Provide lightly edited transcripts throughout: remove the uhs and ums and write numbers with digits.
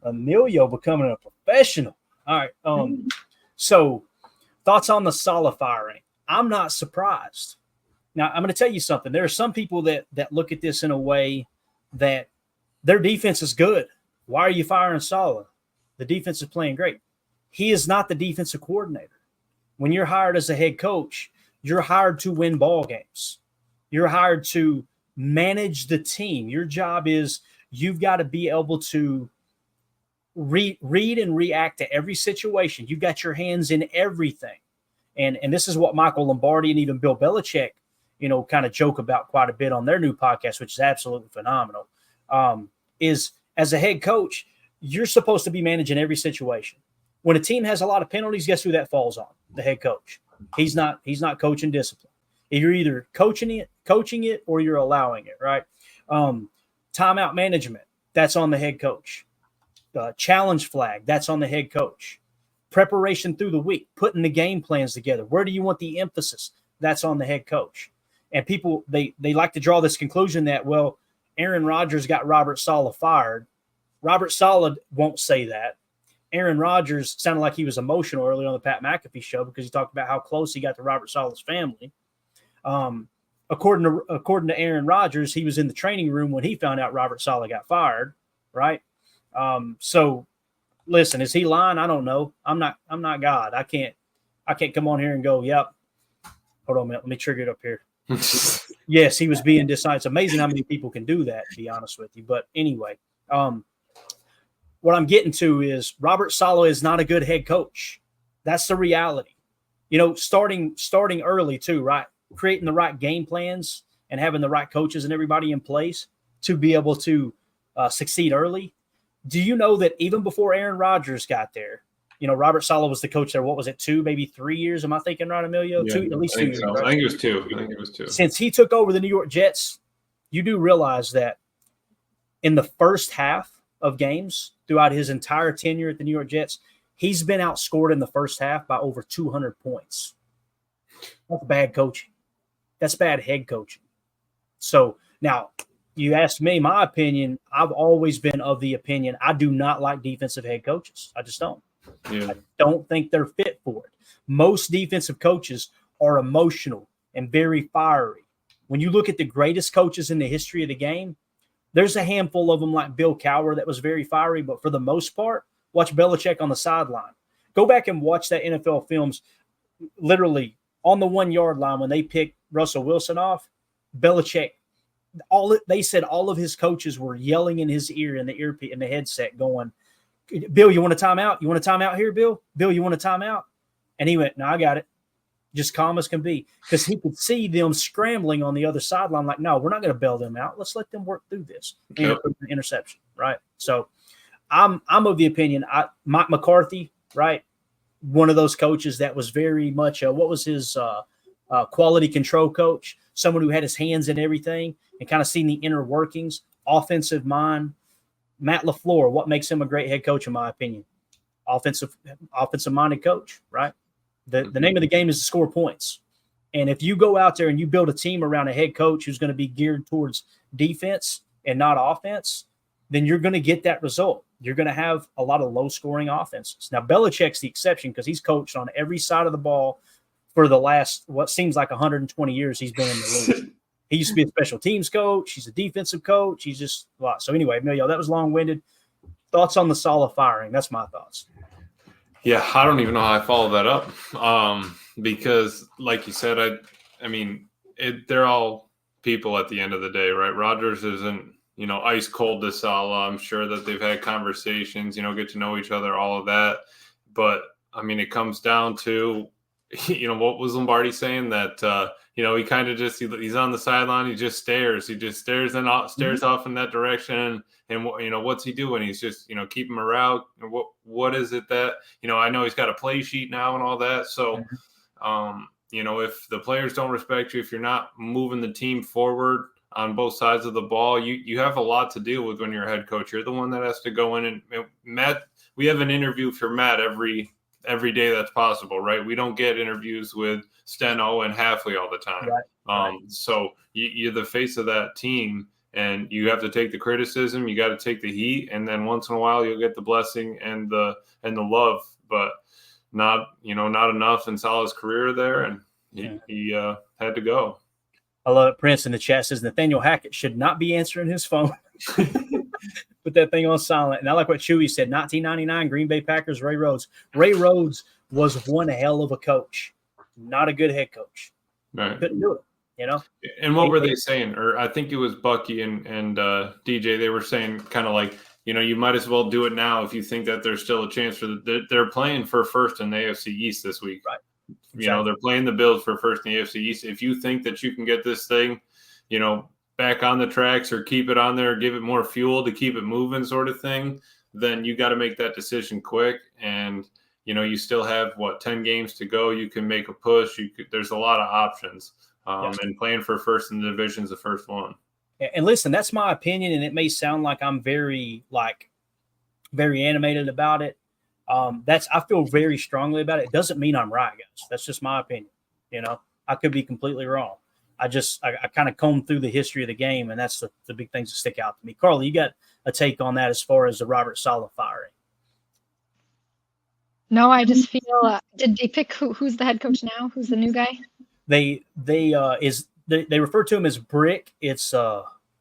Emilio becoming a professional. All right. So thoughts on the Saleh firing? I'm not surprised. Now, I'm going to tell you something. There are some people that look at this in a way that their defense is good. Why are you firing Saleh? The defense is playing great. He is not the defensive coordinator. When you're hired as a head coach, you're hired to win ball games. You're hired to manage the team. Your job is you've got to be able to read and react to every situation. You've got your hands in everything. And this is what Michael Lombardi and even Bill Belichick, kind of joke about quite a bit on their new podcast, which is absolutely phenomenal, is as a head coach, you're supposed to be managing every situation. When a team has a lot of penalties, guess who that falls on? The head coach. He's not coaching discipline. You're either coaching it, or you're allowing it, right? Timeout management, that's on the head coach. Challenge flag, that's on the head coach. Preparation through the week, putting the game plans together. Where do you want the emphasis? That's on the head coach. And people, they like to draw this conclusion that, well, Aaron Rodgers got Robert Saleh fired. Robert Saleh won't say that. Aaron Rodgers sounded like he was emotional early on the Pat McAfee show because he talked about how close he got to Robert Saleh's family. According to Aaron Rodgers, he was in the training room when he found out Robert Saleh got fired, right? So listen, is he lying? I don't know. I'm not God. I can't come on here and go, yep. Hold on a minute. Let me trigger it up here. Yes, he was being dishonest. It's amazing how many people can do that, to be honest with you. But anyway, what I'm getting to is Robert Saleh is not a good head coach. That's the reality. Starting early too, right? Creating the right game plans and having the right coaches and everybody in place to be able to succeed early. Do you know that even before Aaron Rodgers got there, Robert Saleh was the coach there. What was it, 2, maybe 3 years? Am I thinking right, Emilio? Yeah, 2, at least 2 years. So. Right? I think it was two. Since he took over the New York Jets, you do realize that in the first half of games throughout his entire tenure at the New York Jets, he's been outscored in the first half by over 200 points. That's bad coaching. That's bad head coaching. So now you asked me my opinion. I've always been of the opinion I do not like defensive head coaches. I just don't. Yeah. I don't think they're fit for it. Most defensive coaches are emotional and very fiery. When you look at the greatest coaches in the history of the game, there's a handful of them like Bill Cowher that was very fiery, but for the most part, watch Belichick on the sideline. Go back and watch that NFL films literally on the 1 yard line when they picked Russell Wilson off. Belichick, they said all of his coaches were yelling in his ear in the headset going, Bill, you want a timeout? You want a timeout here, Bill? Bill, you want a timeout? And he went, no, I got it. Just calm as can be. Because he could see them scrambling on the other sideline like, no, we're not going to bail them out. Let's let them work through this. Yep. Interception, right? So I'm of the opinion, Mike McCarthy, right? One of those coaches that was very much, what was his quality control coach? Someone who had his hands in everything and kind of seen the inner workings, offensive mind. Matt LaFleur, what makes him a great head coach, in my opinion? Offensive-minded coach, right? The name of the game is to score points. And if you go out there and you build a team around a head coach who's going to be geared towards defense and not offense, then you're going to get that result. You're going to have a lot of low-scoring offenses. Now, Belichick's the exception because he's coached on every side of the ball for the last, what seems like 120 years he's been in the league. He used to be a special teams coach. He's a defensive coach. He's just a lot. So anyway, Emilio, that was long-winded. Thoughts on the Saleh firing? That's my thoughts. Yeah, I don't even know how I follow that up because, like you said, they're all people at the end of the day, right? Rodgers isn't, ice cold to Saleh. I'm sure that they've had conversations, get to know each other, all of that. But, it comes down to, what was Lombardi saying that, he kind of just, he's on the sideline. He just stares. He just stares and stares off in that direction. And what's he doing? He's just, keeping morale. What is it that, I know he's got a play sheet now and all that. So, if the players don't respect you, if you're not moving the team forward on both sides of the ball, you have a lot to deal with when you're a head coach. You're the one that has to go in and Matt, we have an interview for Matt every day that's possible, right? We don't get interviews with Steno and Halfley all the time. Right. So you're the face of that team. and you have to take the criticism. You got to take the heat, and then once in a while you'll get the blessing and the love, but not enough in Salah's career there, and he had to go. I love it. Prince in the chat says Nathaniel Hackett should not be answering his phone. Put that thing on silent. And I like what Chewy said. 1999 Green Bay Packers, Ray Rhodes. Ray Rhodes was one hell of a coach, not a good head coach. Right. Couldn't do it, And what were they saying? Or I think it was Bucky and DJ. They were saying kind of like, you might as well do it now if you think that there's still a chance for they're playing for first in the AFC East this week. Right. Exactly. They're playing the Bills for first in the AFC East. If you think that you can get this thing, back on the tracks or keep it on there, give it more fuel to keep it moving sort of thing, then you got to make that decision quick. And, you still have 10 games to go. You can make a push. There's a lot of options. And playing for first in the division is the first one. And listen, that's my opinion. And it may sound like I'm very animated about it. I feel very strongly about it. It doesn't mean I'm right, guys. That's just my opinion. I could be completely wrong. I kind of combed through the history of the game, and that's the big things that stick out to me. Carly, you got a take on that as far as the Robert Saleh firing? No, I just feel. Did they pick who's the head coach now? Who's the new guy? They refer to him as Brick. It's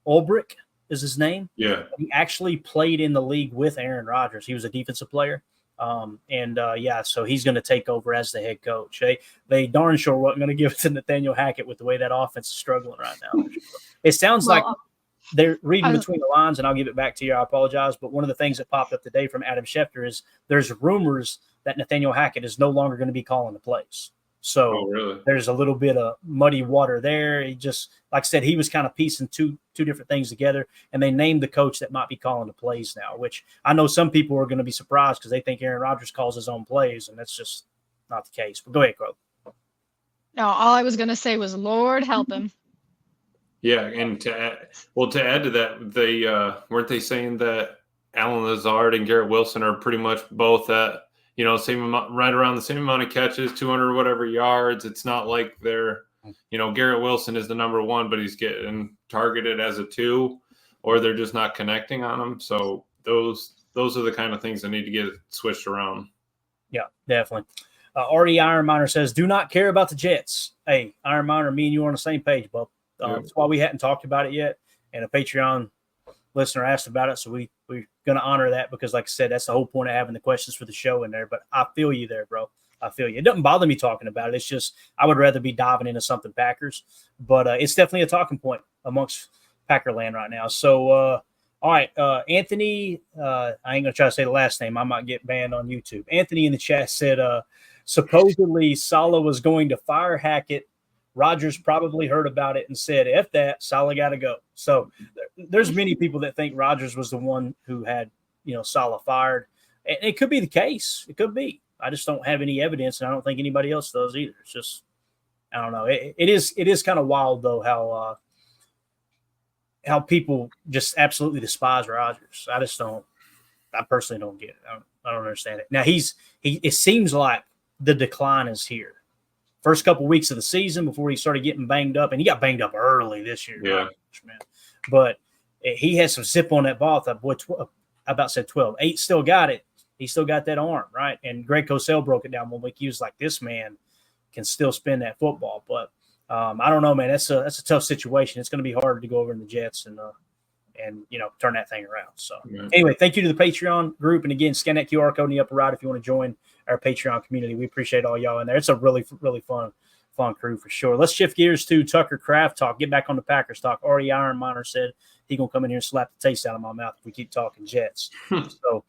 Ulbrich is his name. Yeah, he actually played in the league with Aaron Rodgers. He was a defensive player. So he's going to take over as the head coach. They darn sure wasn't going to give it to Nathaniel Hackett with the way that offense is struggling right now. It sounds like they're reading between the lines, and I'll give it back to you. I apologize. But one of the things that popped up today from Adam Schefter is there's rumors that Nathaniel Hackett is no longer going to be calling the plays. So really? There's a little bit of muddy water there. He just, like I said, he was kind of piecing two different things together, and they named the coach that might be calling the plays now, which I know some people are going to be surprised because they think Aaron Rodgers calls his own plays, and that's just not the case. But go ahead, Crow. No, all I was going to say was, Lord help him. Yeah, and to add to that, they weren't they saying that Alan Lazard and Garrett Wilson are pretty much both at same amount, right around the same amount of catches, 200 whatever yards. It's not like they're, Garrett Wilson is the number one, but he's getting targeted as a 2, or they're just not connecting on him. So those are the kind of things that need to get switched around. Yeah, definitely. RD Iron Miner says, do not care about the Jets. Hey, Iron Miner, me and you are on the same page, bub. That's why we hadn't talked about it yet. And a Patreon listener asked about it, so we're going to honor that because, like I said, that's the whole point of having the questions for the show in there. But I feel you there, bro. I feel you. It doesn't bother me talking about it. It's just I would rather be diving into something Packers. But it's definitely a talking point amongst Packerland right now. So, all right, Anthony, I ain't going to try to say the last name. I might get banned on YouTube. Anthony in the chat said supposedly Saleh was going to fire Hackett. Rodgers probably heard about it and said, F that, Saleh got to go. So there's many people that think Rodgers was the one who had, Saleh fired. And it could be the case. It could be. I just don't have any evidence, and I don't think anybody else does either. It's just, I don't know. It is kind of wild, though, how people just absolutely despise Rodgers. I personally don't get it. I don't understand it. Now, it seems like the decline is here. First couple weeks of the season before he started getting banged up, and he got banged up early this year. Yeah, man. But he had some zip on that ball. I thought, boy, I about said 12. 8 still got it. He still got that arm, right? And Greg Cosell broke it down one week. He was like, this man can still spin that football. But I don't know, man. That's a tough situation. It's going to be hard to go over in the Jets and turn that thing around. So Anyway, thank you to the Patreon group. And again, scan that QR code in the upper right if you want to join our Patreon community. We appreciate all y'all in there. It's a really, really fun crew for sure. Let's shift gears to Tucker Kraft talk. Get back on the Packers talk. Already Iron Miner said he going to come in here and slap the taste out of my mouth if we keep talking Jets. So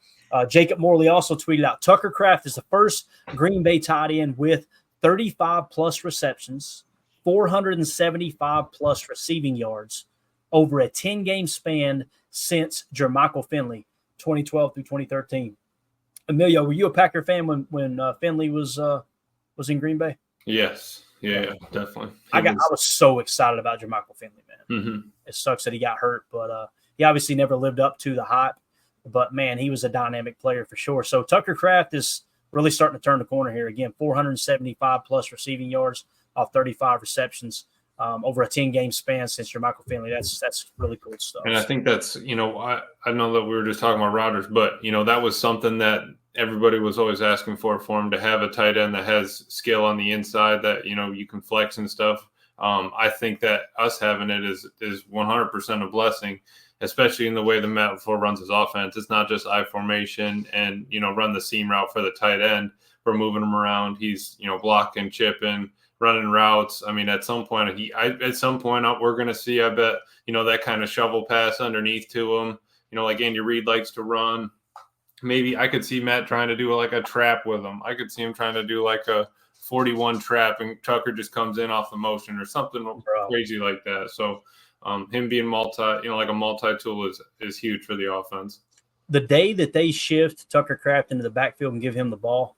Jacob Morley also tweeted out, Tucker Kraft is the first Green Bay tight end with 35-plus receptions, 475-plus receiving yards over a 10-game span since Jermichael Finley, 2012 through 2013. Emilio, were you a Packer fan when Finley was in Green Bay? Yes. Yeah, definitely. I was so excited about Jermichael Finley, man. Mm-hmm. It sucks that he got hurt, but he obviously never lived up to the hype. But, man, he was a dynamic player for sure. So Tucker Kraft is really starting to turn the corner here. Again, 475-plus receiving yards off 35 receptions. over a 10-game span since you're Michael Finley. That's really cool stuff. And I think that's, I know that we were just talking about Rodgers, but, that was something that everybody was always asking for him to have a tight end that has skill on the inside that, you can flex and stuff. I think that us having it is 100% a blessing, especially in the way the Matt LaFleur runs his offense. It's not just I formation and, run the seam route for the tight end. We're moving him around. He's, blocking, chipping, running routes. I mean, at some point, we're going to see, I bet, that kind of shovel pass underneath to him, like Andy Reid likes to run. Maybe I could see Matt trying to do like a trap with him. I could see him trying to do like a 41 trap and Tucker just comes in off the motion or something crazy like that. So him being like a multi-tool is huge for the offense. The day that they shift Tucker Kraft into the backfield and give him the ball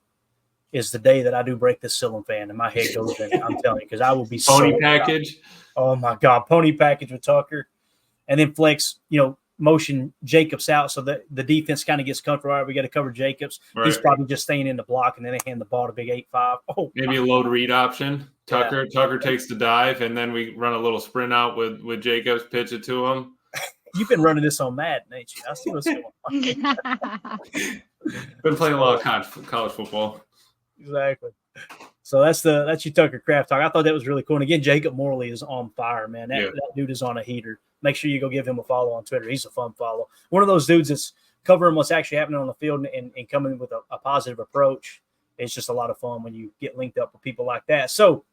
is the day that I do break this ceiling fan and my head goes in. I'm telling you, because I will be pony package. Oh my God, pony package with Tucker, and then flex. Motion Jacobs out so that the defense kind of gets comfortable. All right, we got to cover Jacobs. Right. He's probably just staying in the block, and then they hand the ball to big 8-5. Oh, maybe a load read option. Tucker takes the dive, and then we run a little sprint out with Jacobs, pitch it to him. You've been running this on Madden, ain't you? I see what's going on. Been playing a lot of college football. Exactly. So that's your Tucker Kraft talk. I thought that was really cool. And again, Jacob Morley is on fire, man. That dude is on a heater. Make sure you go give him a follow on Twitter. He's a fun follow. One of those dudes that's covering what's actually happening on the field and coming with a positive approach. It's just a lot of fun when you get linked up with people like that. So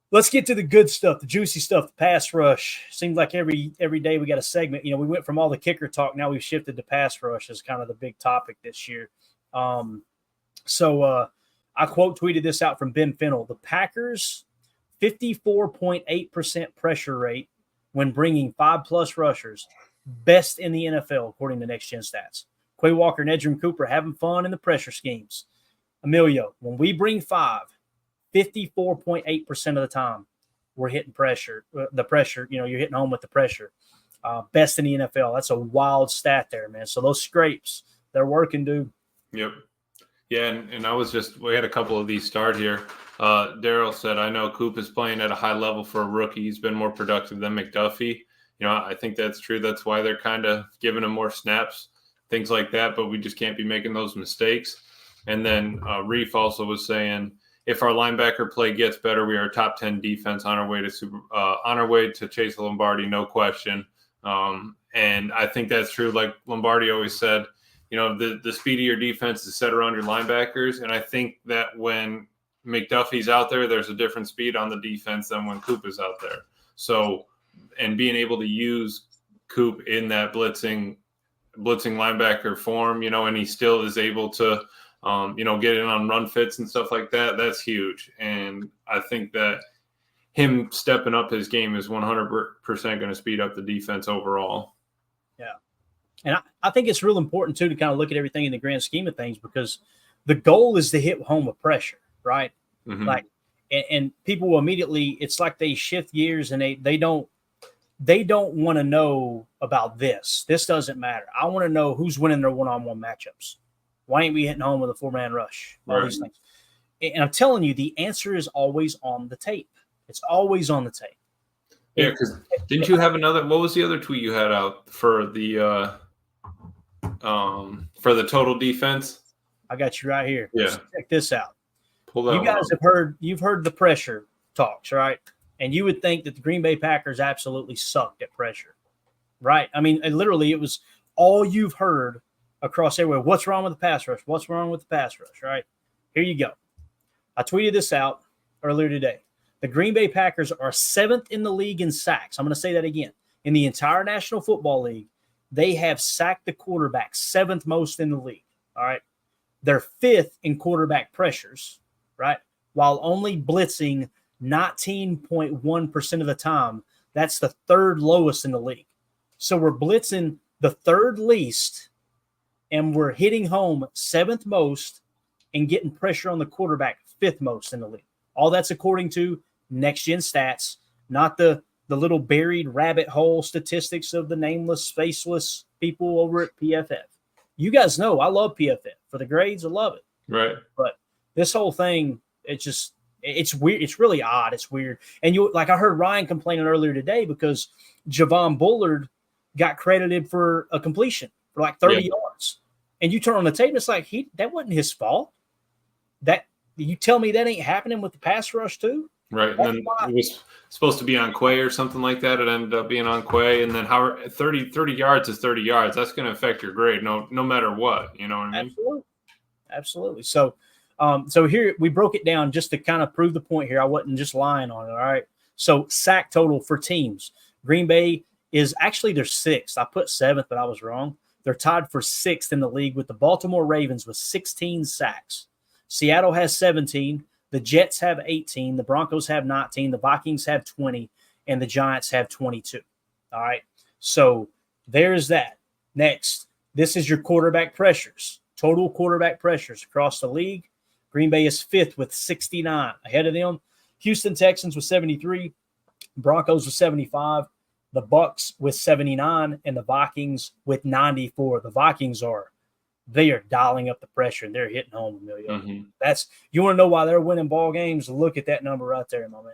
let's get to the good stuff, the juicy stuff, the pass rush. Seems like every day we got a segment. We went from all the kicker talk. Now we've shifted to pass rush as kind of the big topic this year. So I quote tweeted this out from Ben Fennell. The Packers' 54.8% pressure rate when bringing 5+ rushers, best in the NFL, according to Next Gen Stats. Quay Walker and Edgerrin Cooper having fun in the pressure schemes. Emilio, when we bring 5, 54.8% of the time, we're hitting pressure. The pressure, you're hitting home with the pressure. Best in the NFL. That's a wild stat there, man. So those scrapes, they're working, dude. Yep. Yeah, and we had a couple of these start here. Daryl said, I know Coop is playing at a high level for a rookie. He's been more productive than McDuffie. I think that's true. That's why they're kind of giving him more snaps, things like that, but we just can't be making those mistakes. And then Reef also was saying, if our linebacker play gets better, we are a top 10 defense on our way to Chase Lombardi, no question. And I think that's true. Like Lombardi always said, the speed of your defense is set around your linebackers. And I think that when McDuffie's out there, there's a different speed on the defense than when Coop is out there. So, and being able to use Coop in that blitzing linebacker form, and he still is able to, get in on run fits and stuff like that. That's huge. And I think that him stepping up his game is 100% going to speed up the defense overall. Yeah. And I think it's real important, too, to kind of look at everything in the grand scheme of things, because the goal is to hit home with pressure, right? Mm-hmm. Like, and people will immediately, it's like they shift gears and they don't want to know about this. This doesn't matter. I want to know who's winning their one-on-one matchups. Why ain't we hitting home with a 4-man rush? All these things. And I'm telling you, the answer is always on the tape. It's always on the tape. Yeah, because didn't you have another? What was the other tweet you had out for the total defense? I got you right here. Yeah, so check this out. Pull that. You guys you've heard the pressure talks, right? And you would think that the Green Bay Packers absolutely sucked at pressure, right? I mean, literally, it was all you've heard across everywhere. What's wrong with the pass rush? What's wrong with the pass rush? Right? Here you go. I tweeted this out earlier today. The Green Bay Packers are 7th in the league in sacks. I'm going to say that again. In the entire National Football League, they have sacked the quarterback 7th most in the league. All right. They're 5th in quarterback pressures, right? While only blitzing 19.1% of the time. That's the 3rd lowest in the league. So we're blitzing the 3rd least, and we're hitting home 7th most and getting pressure on the quarterback 5th most in the league. All that's according to Next Gen Stats, not the little buried rabbit hole statistics of the nameless, faceless people over at PFF. You guys know I love PFF. For the grades, I love it. Right. But this whole thing, it's just It's weird. It's really odd. It's weird. And I heard Ryan complaining earlier today because Javon Bullard got credited for a completion for like 30 yards. And you turn on the tape, and it's like that wasn't his fault. That you tell me that ain't happening with the pass rush too? Right. And then it was supposed to be on Quay or something like that. It ended up being on Quay. And then 30 yards is 30 yards. That's going to affect your grade no matter what. You know what I mean? Absolutely. So here we broke it down just to kind of prove the point here. I wasn't just lying on it. All right. So sack total for teams. Green Bay is actually their 6th. I put 7th, but I was wrong. They're tied for 6th in the league with the Baltimore Ravens with 16 sacks. Seattle has 17. The Jets have 18. The Broncos have 19. The Vikings have 20. And the Giants have 22. All right. So there's that. Next, this is your quarterback pressures. Total quarterback pressures across the league. Green Bay is 5th with 69. Ahead of them, Houston Texans with 73. Broncos with 75. The Bucs with 79. And the Vikings with 94. The Vikings they are dialing up the pressure and they're hitting home, Emilio. Mm-hmm. You want to know why they're winning ball games? Look at that number right there, my man.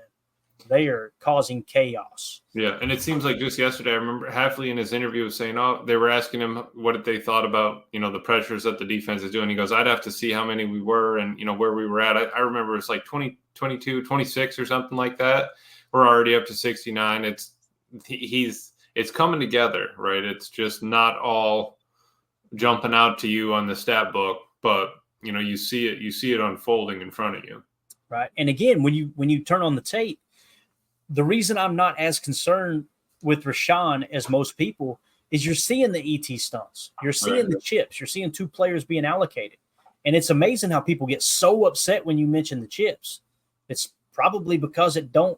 They are causing chaos. Yeah, and it seems like just yesterday, I remember Halfley in his interview was saying, they were asking him what they thought about, the pressures that the defense is doing. He goes, I'd have to see how many we were and, where we were at. I remember it's like 20, 22, 26 or something like that. We're already up to 69. It's coming together, right? It's just not all jumping out to you on the stat book, but you see it unfolding in front of you. Right. And again, when you turn on the tape, the reason I'm not as concerned with Rashawn as most people is you're seeing the ET stunts. You're seeing the chips. You're seeing 2 players being allocated. And it's amazing how people get so upset when you mention the chips. It's probably because it don't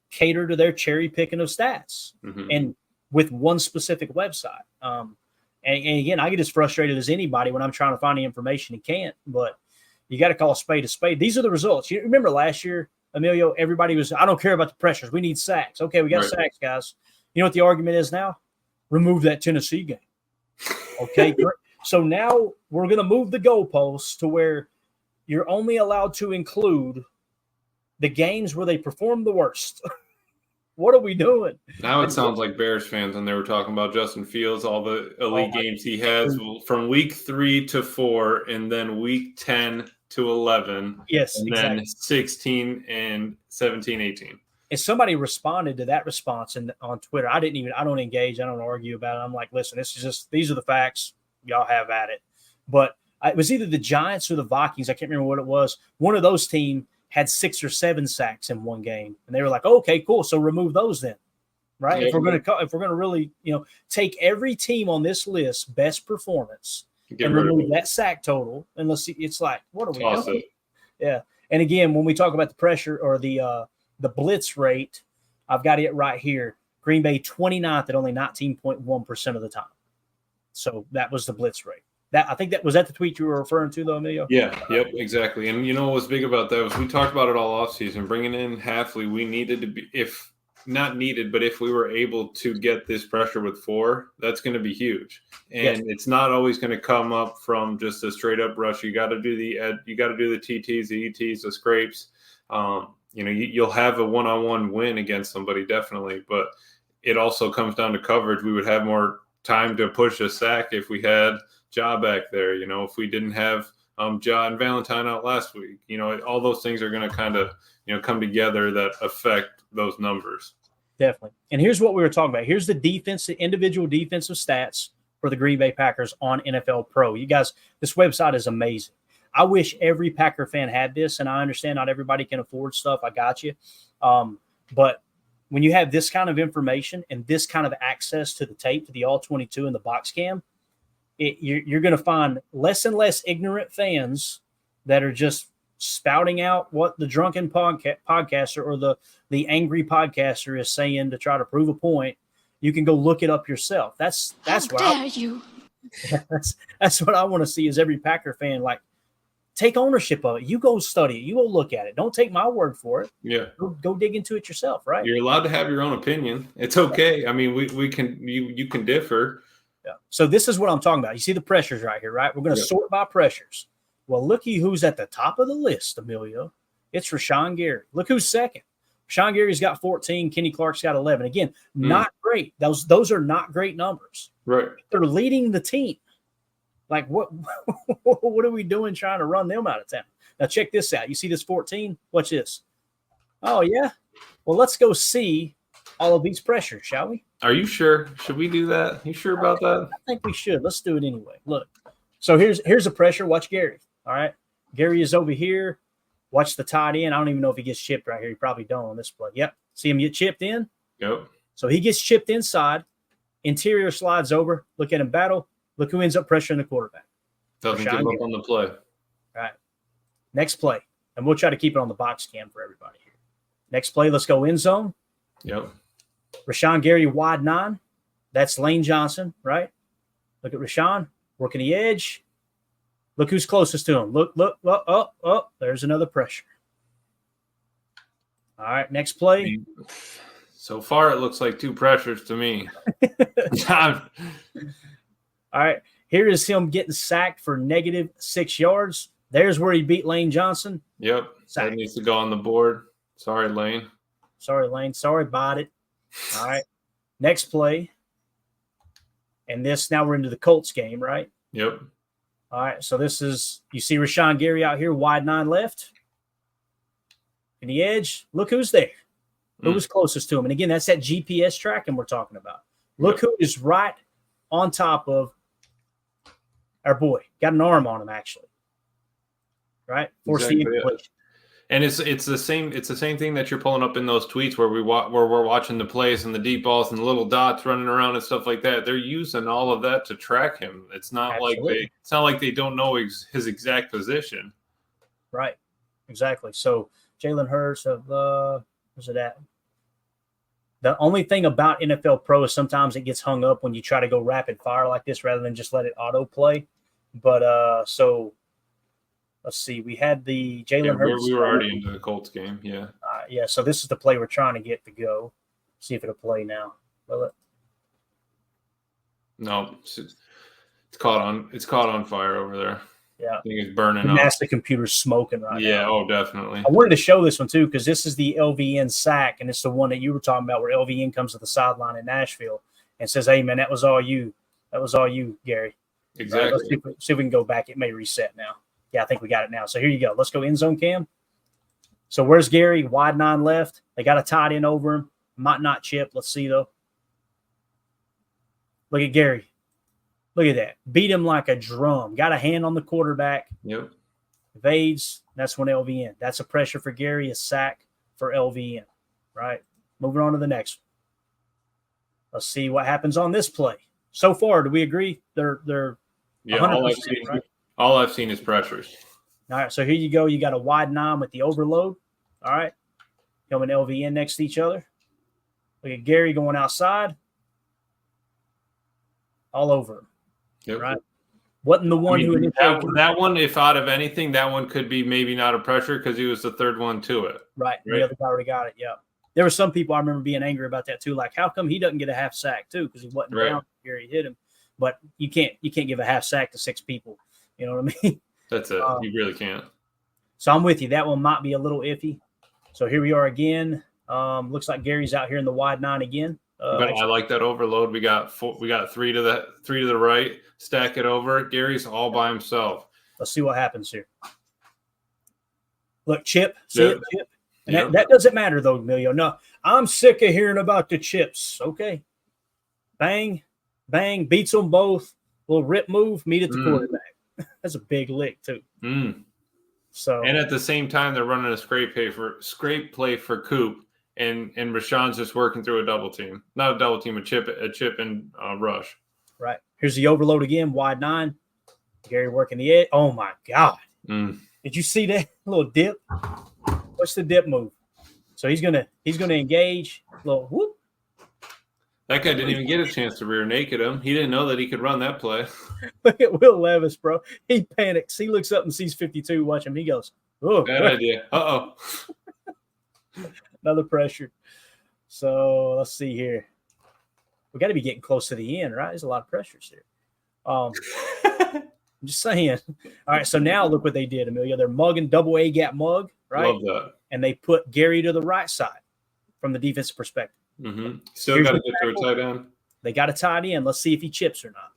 cater to their cherry picking of stats and with one specific website. And again, I get as frustrated as anybody when I'm trying to find the information and can't, but you got to call a spade a spade. These are the results. You remember last year, Emilio, everybody was, I don't care about the pressures. We need sacks. Okay, we got sacks, guys. You know what the argument is now? Remove that Tennessee game. Okay, so now we're going to move the goalposts to where you're only allowed to include the games where they perform the worst. What are we doing? Now it sounds like Bears fans when they were talking about Justin Fields, all the elite games he has from week 3 to 4, and then week 10 to 11. Yes, and exactly. Then 16 and 17, 18. And somebody responded to that response on Twitter. I don't engage. I don't argue about it. I'm like, listen, these are the facts. Y'all have at it. But it was either the Giants or the Vikings. I can't remember what it was. One of those teams had 6 or 7 sacks in one game, and they were like, "Okay, cool. So remove those then, right? Yeah, if we're gonna really, take every team on this list best performance and remove that sack total, and let's see. It's like, what are we doing? Yeah. And again, when we talk about the pressure or the blitz rate, I've got it right here. Green Bay 29th at only 19.1% of the time. So that was the blitz rate. I think that was the tweet you were referring to, though, Emilio? Yeah, yep, exactly. And what was big about that was we talked about it all offseason. Bringing in Halfley, we needed to be, if not needed, but if we were able to get this pressure with 4, that's going to be huge. And it's not always going to come up from just a straight up rush. You got to do the TTs, the ETs, the scrapes. You'll have a one-on-one win against somebody, definitely, but it also comes down to coverage. We would have more time to push a sack if we had Ja back there, if we didn't have Ja and Valentine out last week, all those things are going to kind of, come together that affect those numbers. Definitely. And here's what we were talking about. Here's the individual defensive stats for the Green Bay Packers on NFL Pro. You guys, this website is amazing. I wish every Packer fan had this, and I understand not everybody can afford stuff. I got you. But when you have this kind of information and this kind of access to the tape, to the All-22 and the box cam, you're going to find less and less ignorant fans that are just spouting out what the drunken podcaster or the angry podcaster is saying to try to prove a point. You can go look it up yourself. That's what that's what I want to see is every Packer fan take ownership of it. You go study it. You go look at it. Don't take my word for it. Yeah. Go dig into it yourself, right? You're allowed to have your own opinion. It's okay. I mean, you can differ. Yeah. So this is what I'm talking about. You see the pressures right here, right? We're going to sort by pressures. Well, looky who's at the top of the list, Emilio. It's Rashawn Gary. Look who's second. Rashawn Gary's got 14. Kenny Clark's got 11. Again, not great. Those are not great numbers. Right. They're leading the team. Like, what are we doing trying to run them out of town? Now, check this out. You see this 14? Watch this. Oh, yeah? Well, let's go see all of these pressures, shall we? Are you sure? Should we do that? You sure about that? I think we should. Let's do it anyway. Look. So here's a pressure. Watch Gary. All right. Gary is over here. Watch the tight end. I don't even know if he gets chipped right here. He probably don't on this play. Yep. See him get chipped in? Yep. So he gets chipped inside. Interior slides over. Look at him battle. Look who ends up pressuring the quarterback. Doesn't give up on the play. All right. Next play. And we'll try to keep it on the box cam for everybody here. Next play, let's go end zone. Yep. Rashawn Gary, wide 9. That's Lane Johnson, right? Look at Rashawn working the edge. Look who's closest to him. Look. Oh. There's another pressure. All right, next play. So far, it looks like 2 pressures to me. All right, here is him getting sacked for -6 yards. There's where he beat Lane Johnson. Yep. That needs to go on the board. Sorry, Lane. Sorry, Lane. Sorry about it. All right. Next play. And now we're into the Colts game, right? Yep. All right. So this is, you see Rashawn Gary out here, wide 9 left. In the edge. Look who's there. Who was closest to him. And again, that's that GPS tracking we're talking about. Look who is right on top of our boy. Got an arm on him, actually. Right? Force the incompletion. And it's the same thing that you're pulling up in those tweets where we're watching the plays and the deep balls and the little dots running around and stuff like that. They're using all of that to track him. It's not like they don't know his exact position. Right. Exactly. So Jalen Hurts where's it at? The only thing about NFL Pro is sometimes it gets hung up when you try to go rapid fire like this rather than just let it auto play. But so let's see. We had the Jalen Hurts. We were already into the Colts game. Yeah. Yeah. So this is the play we're trying to get to go. See if it'll play now. Will it? No. It's caught on fire over there. Yeah. I think it's burning up. That's the computer's smoking right now. Yeah. Oh, definitely. I wanted to show this one too because this is the LVN sack, and it's the one that you were talking about where LVN comes to the sideline in Nashville and says, "Hey, man, that was all you. That was all you, Gary." Exactly. Right, let's see if we can go back. It may reset now. Yeah, I think we got it now. So here you go. Let's go end zone cam. So where's Gary? Wide 9 left. They got a tight end over him. Might not chip. Let's see, though. Look at Gary. Look at that. Beat him like a drum. Got a hand on the quarterback. Yep. Evades. That's one LVN. That's a pressure for Gary, a sack for LVN. Right? Moving on to the next one. Let's see what happens on this play. So far, do we agree? They're yeah, 100%, right? All I've seen is pressures. All right, so here you go. You got a wide 9 with the overload. All right. Him and LVN next to each other. Look at Gary going outside. All over him. Yep. Right. Wasn't the one who that one, if out of anything, that one could be maybe not a pressure because he was the third one to it. Right. The other guy already got it. Yeah. There were some people I remember being angry about that too. Like, how come he doesn't get a half sack too? Because he wasn't down. Gary hit him. But you can't give a half sack to 6 people. You know what I mean? That's it. You really can't. So I'm with you. That one might be a little iffy. So here we are again. Looks like Gary's out here in the wide 9 again. But I like that overload. We got 3 to the right. Stack it over. Gary's all by himself. Let's see what happens here. Look, chip. See it, chip. And that doesn't matter though, Emilio. No, I'm sick of hearing about the chips. Okay. Bang, bang, beats them both. Little rip move, meet at the quarterback. That's a big lick too. So and at the same time, they're running a scrape play for Coop, and Rashawn's just working through a double team, not a double team, a chip and rush. Right. Here's the overload again, wide 9. Gary working the edge. Oh my God! Did you see that little dip? What's the dip move? So he's gonna engage. Little whoop. That guy didn't even get a chance to rear naked him. He didn't know that he could run that play. Look at Will Levis, bro. He panics. He looks up and sees 52. Watch him. He goes, "Oh, bad idea." Another pressure. So let's see here. We got to be getting close to the end, right? There's a lot of pressures here. I'm just saying. All right, so now look what they did, Amelia. They're mugging double A gap mug. right? Love that. And they put Gary to the right side from the defensive perspective. Mm-hmm. Still got to get to a tight end. They got a tight end. Let's see if he chips or not.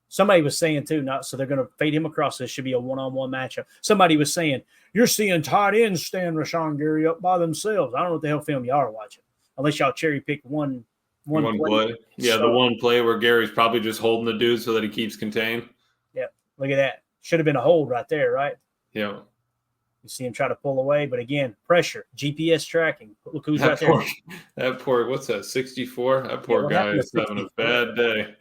Somebody was saying too, so they're going to fade him across. This should be a one-on-one matchup. Somebody was saying, you're seeing tight ends stand Rashawn Gary up by themselves. I don't know what the hell film y'all are watching, unless y'all cherry pick one play. Yeah, so, the one play where Gary's probably just holding the dude so that he keeps contained. Yeah, look at that. Should have been a hold right there, right? Yeah. You see him try to pull away, but again, pressure, GPS tracking. Look who's right there. That poor, what's that, 64? That poor guy is having a bad day.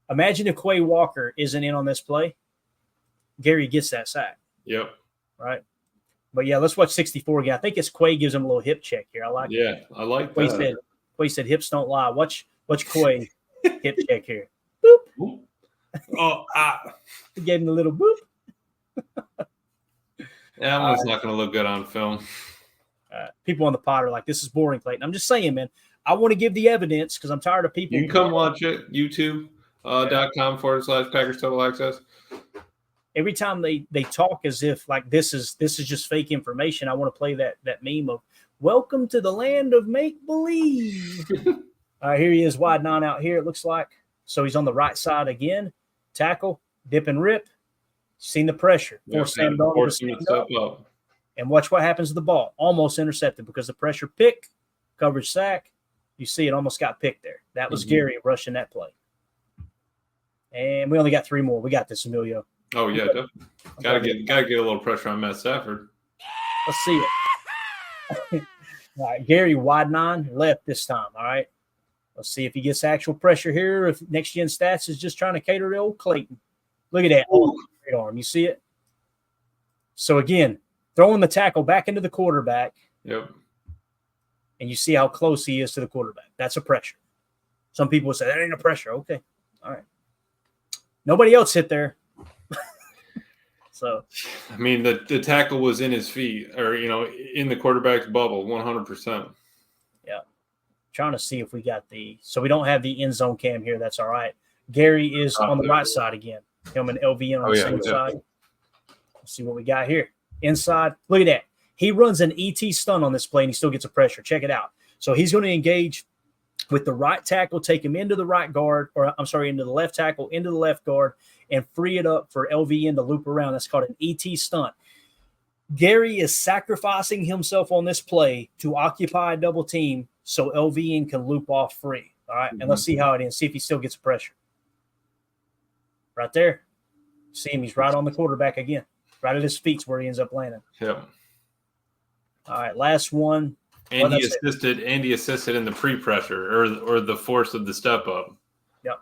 Imagine if Quay Walker isn't in on this play. Gary gets that sack. Yep. Right. But yeah, let's watch 64 again. I think it's Quay gives him a little hip check here. I like it. Yeah, I like that. Quay said hips don't lie. Watch Quay hip check here. Boop. Oh, He gave him a little boop. That one's not going to look good on film. People on the pod are like, this is boring, Clayton. I'm just saying, man. I want to give the evidence because I'm tired of people. You can come watch it. YouTube.com/Packers Total Access. Every time they talk as if like this is just fake information, I want to play that meme of welcome to the land of make believe. All right, here he is, wide 9 out here. It looks like so he's on the right side again. Tackle, dip and rip. Seen the pressure. Force Sam Darnold to stand up. And watch what happens to the ball. Almost intercepted because the pressure pick, coverage sack. You see it almost got picked there. That was Gary rushing that play. And we only got 3 more. We got this, Emilio. Oh yeah, definitely. Gotta get a little pressure on Matt Stafford. Let's see it. All right, Gary wide 9 left this time. All right. Let's see if he gets actual pressure here. If Next Gen Stats is just trying to cater to old Clayton. Look at that. Oh, great arm. You see it? So again, throwing the tackle back into the quarterback. Yep. And you see how close he is to the quarterback. That's a pressure. Some people would say that ain't a pressure. Okay. All right. Nobody else hit there. So, I mean, the tackle was in his feet or, in the quarterback's bubble, 100%. Yeah. Trying to see if we got so we don't have the end zone cam here. That's all right. Gary is on the right side again. Him and LVN on the same side. Let's see what we got here. Inside. Look at that. He runs an ET stunt on this play and he still gets a pressure. Check it out. So he's going to engage with the right tackle, take him into the right guard, into the left tackle, into the left guard, and free it up for LVN to loop around. That's called an ET stunt. Gary is sacrificing himself on this play to occupy a double team so LVN can loop off free. All right, and let's see how it ends. See if he still gets pressure. Right there. See him. He's right on the quarterback again. Right at his feet where he ends up landing. Yep. All right, last one. And he assisted in the pre-pressure or the force of the step up. Yep.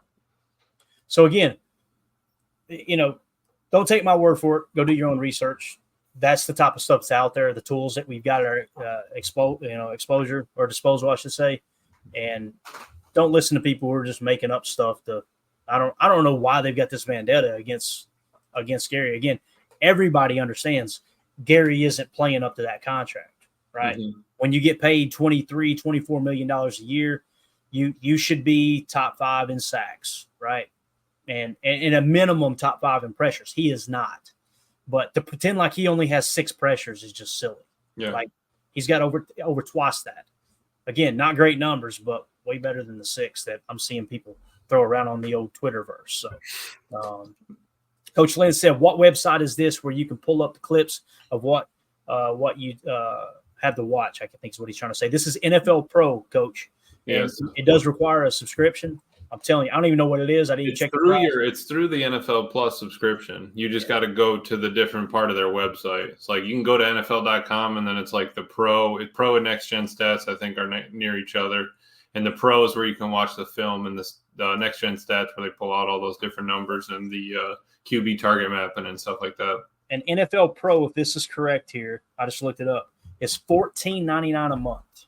So again, don't take my word for it. Go do your own research. That's the type of stuff that's out there. The tools that we've got at our exposure or disposal, I should say. And don't listen to people who are just making up stuff. I don't know why they've got this vendetta against Gary. Again, everybody understands Gary isn't playing up to that contract, right? Mm-hmm. When you get paid $23-24 million a year, you should be top 5 in sacks, right? And a minimum top 5 in pressures. He is not. But to pretend like he only has 6 pressures is just silly. Yeah. Like he's got over twice that. Again, not great numbers, but way better than the 6 that I'm seeing people throw around on the old Twitterverse. So, Coach Lynn said, "What website is this where you can pull up the clips of what you have to watch?" I think is what he's trying to say. This is NFL Pro, Coach. Yes, it does require a subscription. I'm telling you, I don't even know what it is. I didn't check It's through the NFL Plus subscription. You just got to go to the different part of their website. It's like you can go to NFL.com and then it's like the Pro and Next Gen Stats, I think, are near each other. And the Pro is where you can watch the film, and the Next Gen Stats where they pull out all those different numbers and the QB target mapping and stuff like that. And NFL Pro, if this is correct here, I just looked it up, it's $14.99 a month.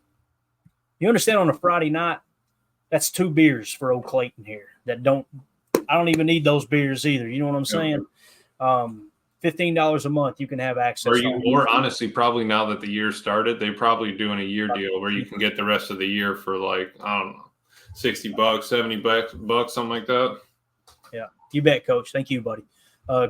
You understand, on a Friday night, that's 2 beers for old Clayton here. I don't even need those beers either. You know what I'm saying? $15 a month, you can have access. Or honestly, probably now that the year started, they're probably doing a year deal where you can get the rest of the year for like, I don't know, $60, $70, something like that. Yeah, you bet, Coach. Thank you, buddy.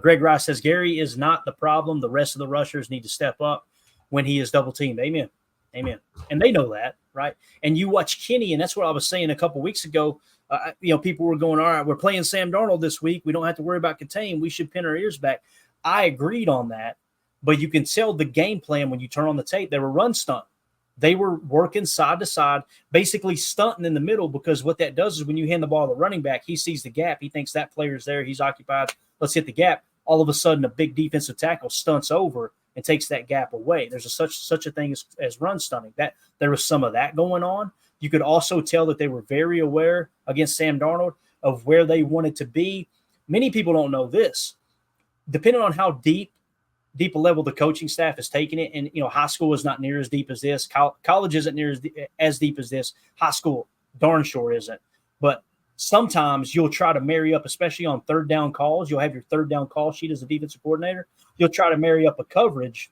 Greg Rice says, Gary is not the problem. The rest of the rushers need to step up. when he is double teamed. Amen. Amen. And they know that, right? And you watch Kenny, and that's what I was saying a couple weeks ago. People were going, all right, we're playing Sam Darnold this week. We don't have to worry about contain. We should pin our ears back. I agreed on that, but you can tell the game plan when you turn on the tape. They were run stunt. They were working side to side, basically stunting in the middle, because what that does is when you hand the ball to the running back, he sees the gap. He thinks that player's there. He's occupied. Let's hit the gap. All of a sudden, a big defensive tackle stunts over and takes that gap away. There's such a thing as run stunning. That there was some of that going on. You could also tell that they were very aware against Sam Darnold of where they wanted to be. Many people don't know this. Depending on how deep a level the coaching staff is taking it, and high school is not near as deep as this. College isn't near as deep as this. High school darn sure isn't. But sometimes you'll try to marry up, especially on third down calls. You'll have your third down call sheet as a defensive coordinator. You'll try to marry up a coverage,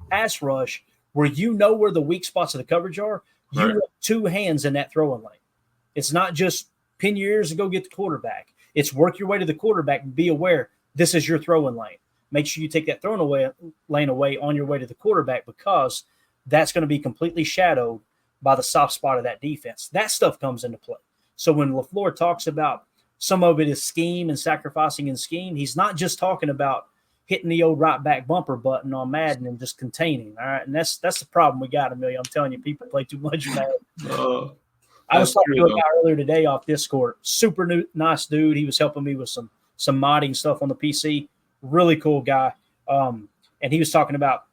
pass rush, where where the weak spots of the coverage are. You Right. want two hands in that throwing lane. It's not just pin your ears and go get the quarterback. It's work your way to the quarterback and be aware this is your throwing lane. Make sure you take that throwing lane away on your way to the quarterback, because that's going to be completely shadowed by the soft spot of that defense. That stuff comes into play. So when LaFleur talks about some of it is scheme and sacrificing in scheme, he's not just talking about hitting the old right back bumper button on Madden and just containing. All right. And that's the problem we got, Amelia. I'm telling you, people play too much Madden. I was talking to a guy earlier today off Discord. Super nice dude. He was helping me with some modding stuff on the PC. Really cool guy. And he was talking about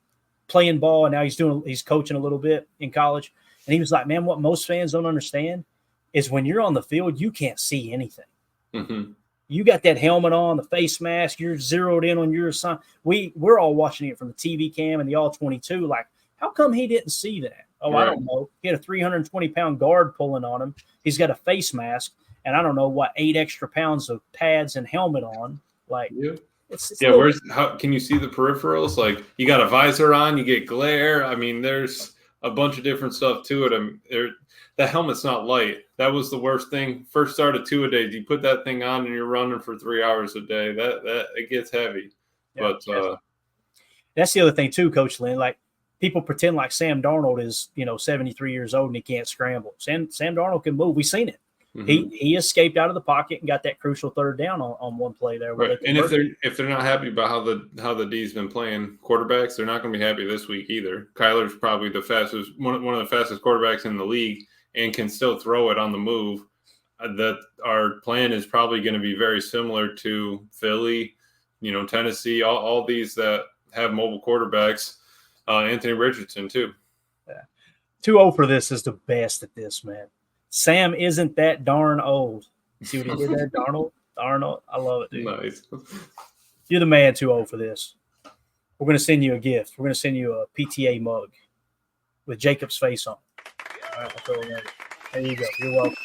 playing ball, and now he's coaching a little bit in college. And he was like, man, what most fans don't understand is when you're on the field, you can't see anything. Mm-hmm. You got that helmet on, the face mask, you're zeroed in on your assignment. We're all watching it from the TV cam and the all-22. Like, how come he didn't see that? Oh, right. I don't know. He had a 320-pound guard pulling on him. He's got a face mask, and I don't know what, 8 extra pounds of pads and helmet on. Like, how can you see the peripherals? Like, you got a visor on, you get glare. I mean, there's a bunch of different stuff to it. That helmet's not light. That was the worst thing. First start of 2-a-days, you put that thing on and you're running for 3 hours a day. That it gets heavy. Yeah, but that's the other thing too, Coach Lynn. Like, people pretend like Sam Darnold is 73 years old and he can't scramble. Sam Darnold can move. We've seen it. Mm-hmm. He escaped out of the pocket and got that crucial third down on one play there. Right. And if they're not happy about how the D's been playing quarterbacks, they're not going to be happy this week either. Kyler's probably one of the fastest quarterbacks in the league and can still throw it on the move. That our plan is probably going to be very similar to Philly, Tennessee, all these that have mobile quarterbacks. Anthony Richardson too. Yeah. 2-0 for this is the best at this, man. Sam isn't that darn old. See what he did there, Darnold? I love it, dude. Nice. You're the man, 2-0 for this. We're going to send you a gift. We're going to send you a PTA mug with Jacob's face on. All right, I'll throw it in. There you go. You're welcome.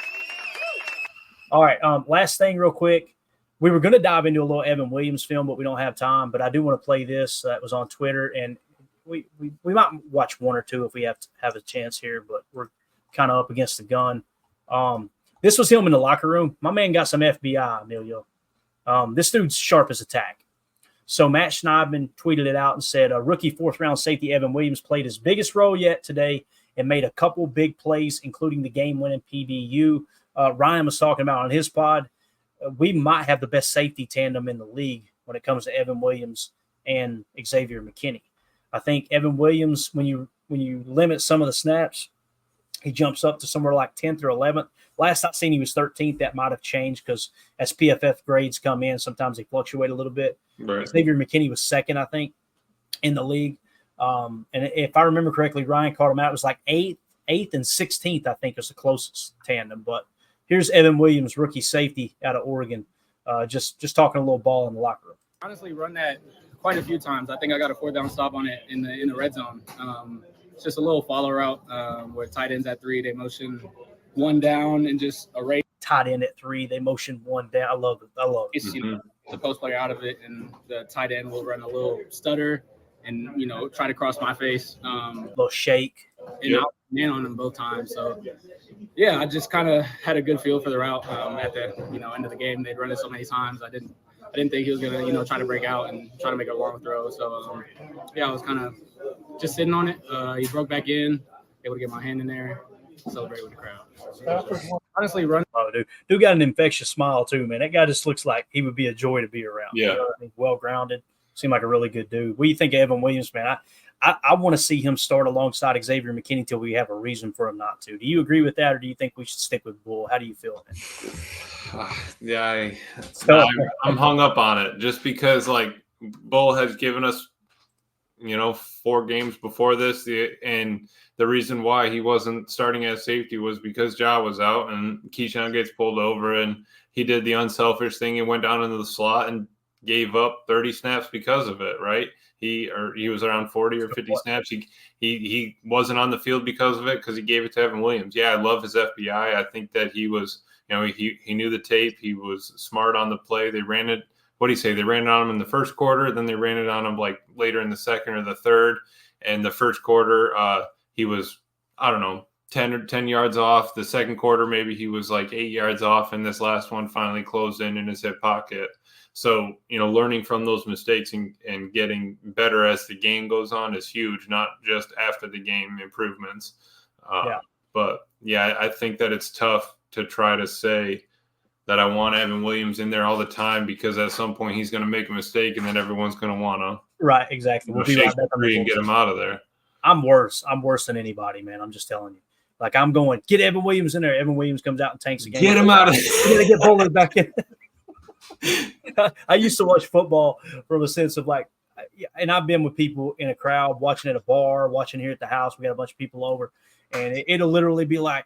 All right, last thing real quick. We were going to dive into a little Evan Williams film, but we don't have time. But I do want to play this that was on Twitter, and we might watch one or two if we have a chance here, but we're kind of up against the gun. This was him in the locker room. My man got some FBI, Emilio. This dude's sharp as a tack. So Matt Schneidman tweeted it out and said, rookie fourth-round safety Evan Williams played his biggest role yet today and made a couple big plays, including the game-winning PBU. Ryan was talking about on his pod, we might have the best safety tandem in the league when it comes to Evan Williams and Xavier McKinney. I think Evan Williams, when you limit some of the snaps, he jumps up to somewhere like 10th or 11th. Last I seen, he was 13th. That might have changed because as PFF grades come in, sometimes they fluctuate a little bit. Right. Xavier McKinney was second, I think, in the league. And if I remember correctly, Ryan called him out. It was like 8th and 16th, I think, was the closest tandem. But here's Evan Williams, rookie safety out of Oregon, just talking a little ball in the locker room. Honestly, run that quite a few times. I think I got a 4th down stop on it in the red zone. It's just a little follow route where tight ends at 3, they motion 1 down and just array. Tight end at 3, they motion 1 down. I love it. It's, the post player out of it, and the tight end will run a little stutter and, try to cross my face. A little shake. And I'll man on them both times. So, yeah, I just kind of had a good feel for the route at the, end of the game. They'd run it so many times. I didn't I didn't think he was gonna, try to break out and try to make a long throw. So I was kind of just sitting on it. He broke back in, able to get my hand in there, celebrate with the crowd. Honestly, run. Oh, dude got an infectious smile too, man. That guy just looks like he would be a joy to be around. Yeah, you know what I mean? Well grounded. Seemed like a really good dude. What do you think of Evan Williams, man? I want to see him start alongside Xavier McKinney till we have a reason for him not to. Do you agree with that, or do you think we should stick with Bull? How do you feel? Yeah, I'm hung up on it just because like Bull has given us, 4 games before this, and the reason why he wasn't starting at safety was because Ja was out and Keyshawn gets pulled over, and he did the unselfish thing and went down into the slot and gave up 30 snaps because of it, right? He was around 40 or 50 snaps. He wasn't on the field because of it because he gave it to Evan Williams. Yeah, I love his FBI. I think that he was, he knew the tape. He was smart on the play. They ran it. What do you say? They ran it on him in the first quarter. Then they ran it on him like later in the second or the third. And the first quarter, he was, I don't know, 10 yards off. The second quarter, maybe he was like 8 yards off. And this last one finally closed in his hip pocket. So, learning from those mistakes and getting better as the game goes on is huge, not just after the game improvements. But, yeah, I think that it's tough to try to say that I want Evan Williams in there all the time because at some point he's going to make a mistake and then everyone's going to want to right, exactly. We'll be right back on and get him out of there. I'm worse than anybody, man. I'm just telling you. Like, I'm going, get Evan Williams in there. Evan Williams comes out and tanks the game. Get him out of there. We're going to get Bullard back in. I used to watch football from a sense of like, and I've been with people in a crowd, watching at a bar, watching here at the house. We got a bunch of people over, and it'll literally be like,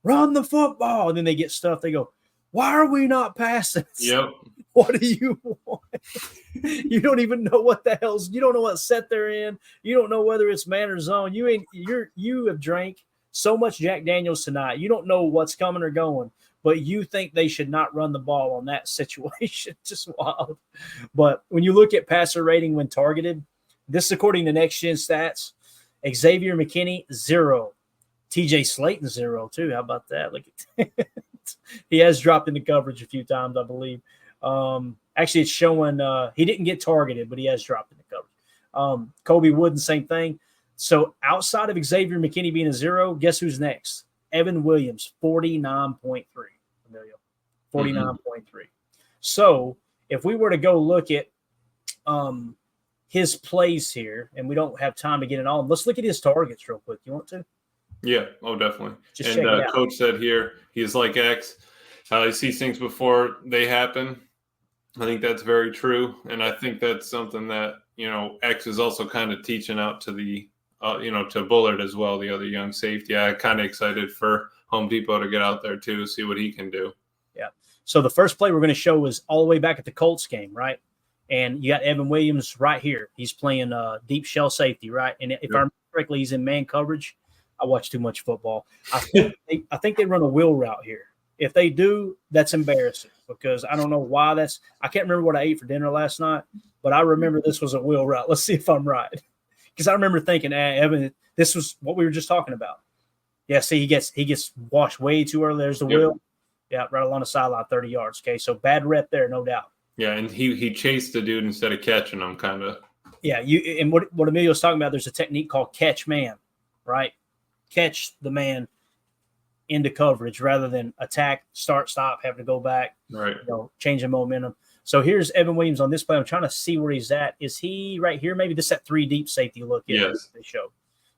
run the football. And then they get stuff. They go, why are we not passing? Yep. What do you want? You don't even know what the hell's. You don't know what set they're in. You don't know whether it's man or zone. You have drank so much Jack Daniels tonight. You don't know what's coming or going. But you think they should not run the ball on that situation. Just wild. But when you look at passer rating when targeted, this is according to Next Gen Stats. Xavier McKinney, 0. TJ Slayton, 0, too. How about that? Look at that. He has dropped into coverage a few times, I believe. Actually, it's showing he didn't get targeted, but he has dropped into coverage. Kobe Wooden, same thing. So outside of Xavier McKinney being a 0, guess who's next? Evan Williams, 49.3. 49.3. So if we were to go look at his plays here, and we don't have time to get it on, let's look at his targets real quick. You want to? Yeah. Oh, definitely. Just and Coach said here, he's like X. He sees things before they happen. I think that's very true. And I think that's something that, X is also kind of teaching out to the, to Bullard as well, the other young safety. I'm kind of excited for Home Depot to get out there too, see what he can do. Yeah. So the first play we're going to show is all the way back at the Colts game, right? And you got Evan Williams right here. He's playing deep shell safety, right? And if I remember correctly, he's in man coverage. I watch too much football. I think they run a wheel route here. If they do, that's embarrassing because I don't know why that's – I can't remember what I ate for dinner last night, but I remember this was a wheel route. Let's see if I'm right. Because I remember thinking, Evan, this was what we were just talking about. Yeah, see, he gets washed way too early. There's the wheel. Yeah, right along the sideline, 30 yards. Okay, so bad rep there, no doubt. Yeah, and he chased the dude instead of catching him, kind of. Yeah, and what Emilio was talking about, there's a technique called catch man, right? Catch the man into coverage rather than attack, start, stop, have to go back, right? Changing momentum. So here's Evan Williams on this play. I'm trying to see where he's at. Is he right here? Maybe this is that 3 deep safety look. Yes. They show.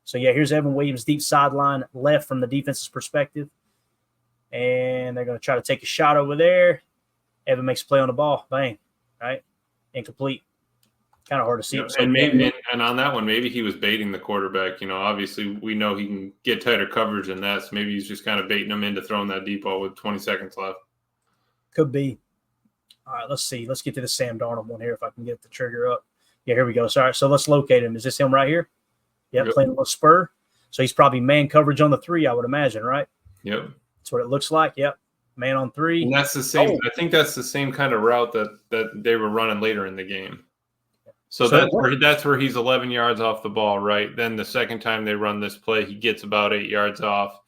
So, yeah, here's Evan Williams, deep sideline left from the defense's perspective. And they're going to try to take a shot over there. Evan makes a play on the ball. Bang. Right? Incomplete. Kind of hard to see. Yeah, and maybe and on that one, maybe he was baiting the quarterback. Obviously we know he can get tighter coverage than that. So maybe he's just kind of baiting him into throwing that deep ball with 20 seconds left. Could be. All right, let's see. Let's get to the Sam Darnold one here if I can get the trigger up. Yeah, here we go. All right, so let's locate him. Is this him right here? Yep. Playing a little spur. So he's probably man coverage on the 3, I would imagine, right? Yep. That's what it looks like. Yep. Man on 3. And that's the same. I think that's the same kind of route that they were running later in the game. So that's where he's 11 yards off the ball, right? Then the second time they run this play, he gets about 8 yards off,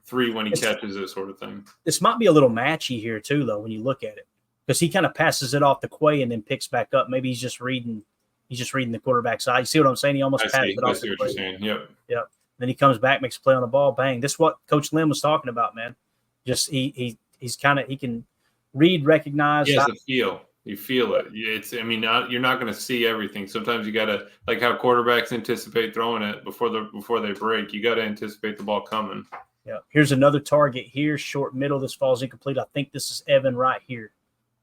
3 when he catches it, sort of thing. This might be a little matchy here too, though, when you look at it. because he kind of passes it off to Quay and then picks back up. Maybe he's just reading the quarterback side. You see what I'm saying? He almost passes it off I see to what Quay. you're saying. Yep. Yep. Then he comes back, makes a play on the ball, bang. This is what Coach Lynn was talking about, man. Just he can read, recognize. He has a feel. You feel it. You're not going to see everything. Sometimes you got to, like how quarterbacks anticipate throwing it before they break. You got to anticipate the ball coming. Yeah. Here's another target here, short middle. This falls incomplete. I think this is Evan right here,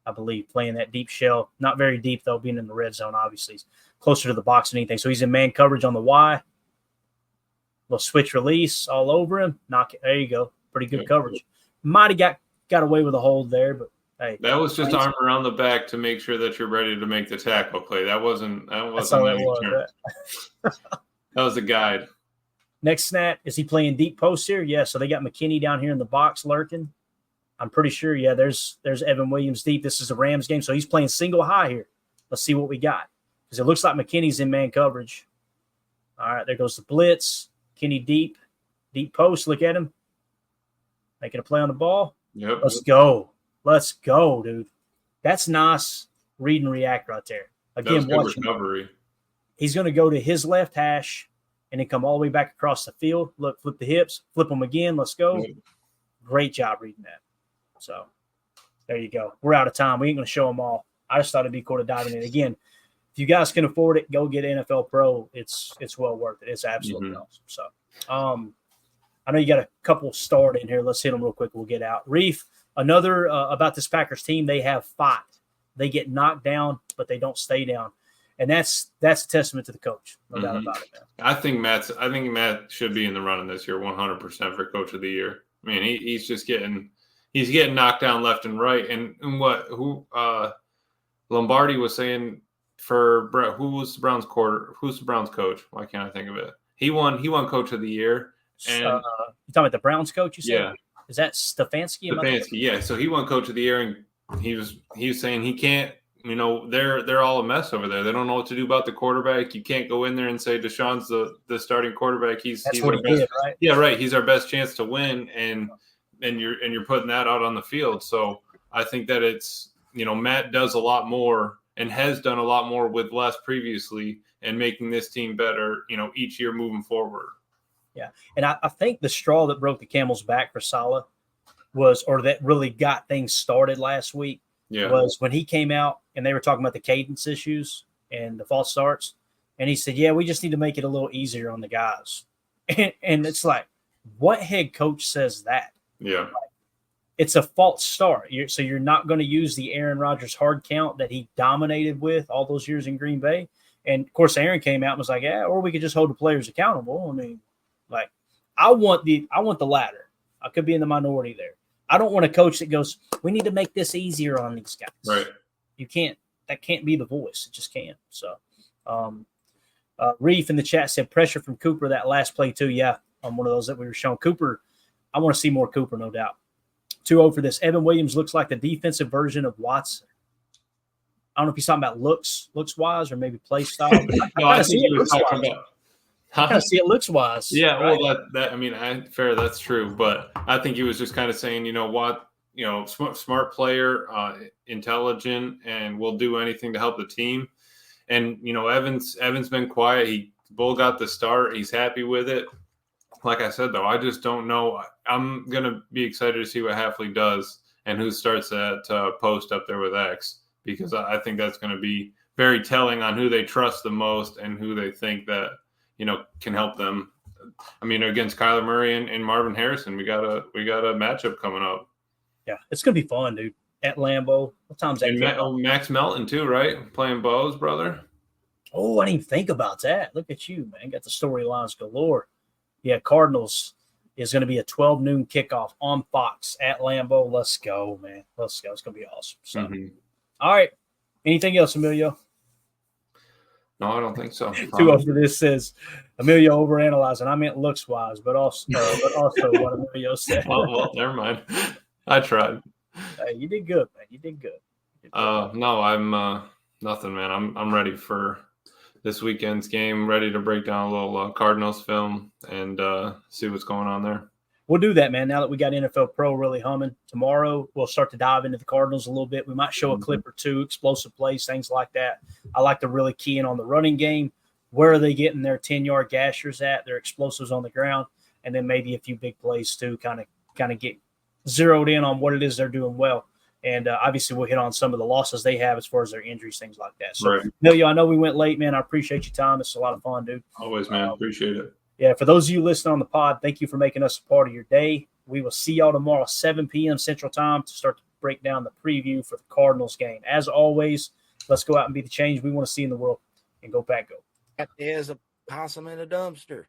I believe, playing that deep shell. Not very deep, though, being in the red zone, obviously. He's closer to the box than anything. So he's in man coverage on the Y. Little switch release all over him. Knock it. There you go. Pretty good coverage. Might have got away with a hold there, but hey. That was just arm around the back to make sure that you're ready to make the tackle play. That wasn't That's all that was. Right? That was a guide. Next snap, is he playing deep post here? Yeah, so they got McKinney down here in the box lurking. I'm pretty sure, yeah, there's Evan Williams deep. This is a Rams game, so he's playing single high here. Let's see what we got. Because it looks like McKinney's in man coverage. All right, there goes the blitz. McKinney deep post. Look at him. Making a play on the ball. Yep. Let's go, dude. That's nice read and react right there. Again, watch recovery. He's going to go to his left hash and then come all the way back across the field. Look, flip the hips, flip them again. Let's go. Yep. Great job reading that. So there you go. We're out of time. We ain't going to show them all. I just thought it'd be cool to dive in. Again, if you guys can afford it, go get NFL Pro. It's well worth it. It's absolutely awesome. So I know you got a couple starred in here. Let's hit them real quick. We'll get out. Reef, another about this Packers team, they have fight. They get knocked down, but they don't stay down. And that's a testament to the coach. No doubt about it, man. I think Matt should be in the running this year 100% for Coach of the Year. I mean, he's just getting knocked down left and right. And Lombardi was saying who's the Browns coach? Why can't I think of it? He won Coach of the Year. And you talking about the Browns coach? You said, yeah. Is that Stefanski? Stefanski, yeah. So he won Coach of the Year, and he was saying he can't. They're all a mess over there. They don't know what to do about the quarterback. You can't go in there and say Deshaun's the starting quarterback. He's what he did, right? Yeah, right. He's our best chance to win, and you're putting that out on the field. So I think that it's Matt does a lot more and has done a lot more with less previously, and making this team better. Each year moving forward. Yeah, and I think the straw that broke the camel's back for Saleh that really got things started last week was when he came out and they were talking about the cadence issues and the false starts. And he said, yeah, we just need to make it a little easier on the guys. And it's like, what head coach says that? Yeah. It's a false start. So you're not going to use the Aaron Rodgers hard count that he dominated with all those years in Green Bay. And, of course, Aaron came out and was like, yeah, or we could just hold the players accountable. I mean, like, I want the latter. I could be in the minority there. I don't want a coach that goes, we need to make this easier on these guys. Right. That can't be the voice. It just can't. So, Reef in the chat said pressure from Cooper that last play too. Yeah, on one of those that we were showing. Cooper, I want to see more Cooper, no doubt. 2-0 for this. Evan Williams looks like the defensive version of Watson. I don't know if he's talking about looks-wise or maybe play style. I think he was talking about. I kind of see it looks wise. Yeah, right? Well, fair, that's true. But I think he was just kind of saying, smart player, intelligent, and will do anything to help the team. And Evan's been quiet. Bull got the start. He's happy with it. Like I said, though, I just don't know. I'm gonna be excited to see what Hafley does and who starts that post up there with X, because I think that's going to be very telling on who they trust the most and who they think that can help them. I mean, against Kyler Murray and Marvin Harrison, we got a matchup coming up. Yeah, it's gonna be fun, dude. At Lambeau, what time's that? And Max Melton too, right? Playing Bo's brother. Oh, I didn't even think about that. Look at you, man. Got the storylines galore. Yeah, Cardinals is going to be a 12 noon kickoff on Fox at Lambeau. Let's go, man. Let's go. It's going to be awesome. So, All right. Anything else, Emilio? No, I don't think so. 2-0 for this says Emilio overanalyzing. I meant looks wise, but also what Emilio said. well, never mind. I tried. Hey, you did good, man. You did good. No, I'm nothing, man. I'm ready for this weekend's game. Ready to break down a little Cardinals film and see what's going on there. we'll do that, man. Now that we got NFL Pro really humming, tomorrow we'll start to dive into the Cardinals a little bit. We might show a clip or two, explosive plays, things like that. I like to really key in on the running game. Where are they getting their 10-yard gashers at, their explosives on the ground, and then maybe a few big plays too, kind of get zeroed in on what it is they're doing well. And obviously we'll hit on some of the losses they have as far as their injuries, things like that. So, right. Emilio, I know we went late, man. I appreciate your time. It's a lot of fun, dude. Always, man. Appreciate it. Yeah, for those of you listening on the pod, thank you for making us a part of your day. We will see y'all tomorrow, 7 p.m. Central Time, to start to break down the preview for the Cardinals game. As always, let's go out and be the change we want to see in the world, and go Pack Go. There's a possum in a dumpster.